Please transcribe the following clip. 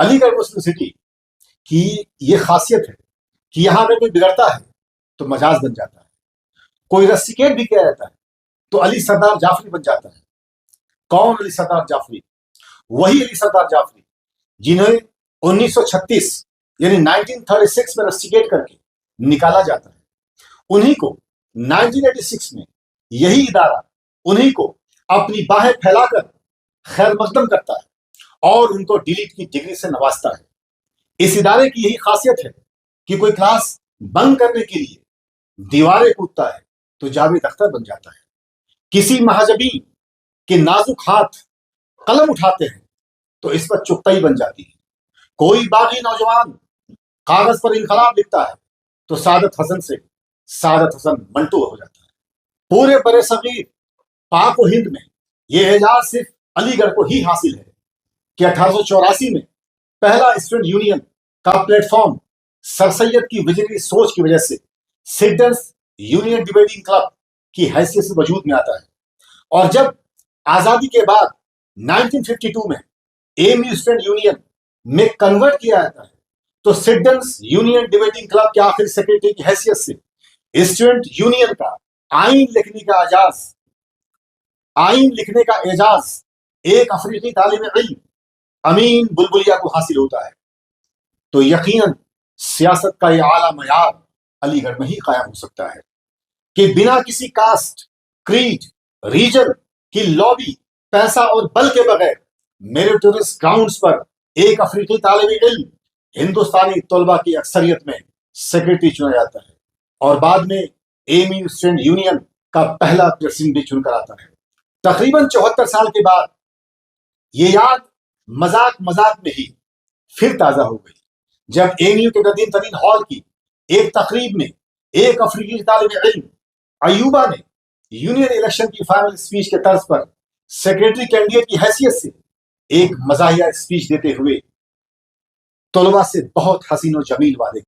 علی گڑھ مسلم سٹی کی یہ خاصیت ہے کہ یہاں اگر کوئی بگڑتا ہے تو مجاز بن جاتا ہے، کوئی رسیکیٹ بھی کیا جاتا ہے تو علی سردار جعفری بن جاتا ہے۔ کون علی سردار جعفری؟ وہی علی سردار جعفری جنہیں 1936 یعنی 1936 میں رسیکیٹ کر کے نکالا جاتا ہے، انہی کو 1986 میں یہی ادارہ انہی کو اپنی باہیں پھیلا کر خیر مقدم کرتا ہے اور ان کو ڈیلیٹ کی ڈگری سے نوازتا ہے۔ اس ادارے کی یہی خاصیت ہے کہ کوئی کلاس بنک کرنے کے لیے دیواریں کودتا ہے تو جاوید اختر بن جاتا ہے، کسی مہاجبی کے نازک ہاتھ قلم اٹھاتے ہیں تو اس پر چغتائی بن جاتی ہے، کوئی باغی نوجوان کاغذ پر انقلاب لکھتا ہے تو سعادت حسن سے سعادت حسن منٹو ہو جاتا ہے۔ پورے برِ صغیر پاک و ہند میں یہ اعزاز صرف علی گڑھ کو ہی حاصل ہے کہ 1884 میں پہلا اسٹوڈنٹ یونین کا پلیٹ فارم سر سید کی ویژنری سوچ کی وجہ سے سٹیزنز یونین ڈیبیٹنگ کلب کی حیثیت سے وجود میں آتا ہے، اور جب آزادی کے بعد 1952 میں A M U student union میں کنورٹ کیا جاتا ہے تو سٹیزنز یونین ڈیبیٹنگ کلب کے آخری سیکرٹری کی حیثیت سے اسٹوڈنٹ یونین کا آئین لکھنے کا اعزاز ایک افریقی طالب علم امین بلبلیہ کو حاصل ہوتا ہے۔ تو یقیناً سیاست کا یہ اعلیٰ معیار علی گڑھ میں ہی قائم ہو سکتا ہے کہ بنا کسی کاسٹ، کریڈ، ریجن کی لابی، پیسہ اور بل کے بغیر میریٹوریس گراؤنڈز پر ایک افریقی طالب علم ہندوستانی طلباء کی اکثریت میں سیکرٹری چنا جاتا ہے اور بعد میں A M U student union کا پہلا پریزیڈنٹ بھی چن کر آتا ہے۔ تقریباً 74 سال کے بعد یہ یاد مذاق میں ہی پھر تازہ ہو گئی جب اے ایم یو کے قدیم ترین ہال کی ایک تقریب میں ایک افریقی طالب علم ایوبا نے یونین الیکشن کی فائنل اسپیچ کے طرز پر سیکرٹری کینڈیڈیٹ کی حیثیت سے ایک مزاحیہ اسپیچ دیتے ہوئے طلباء سے بہت حسین و جمیل وعدے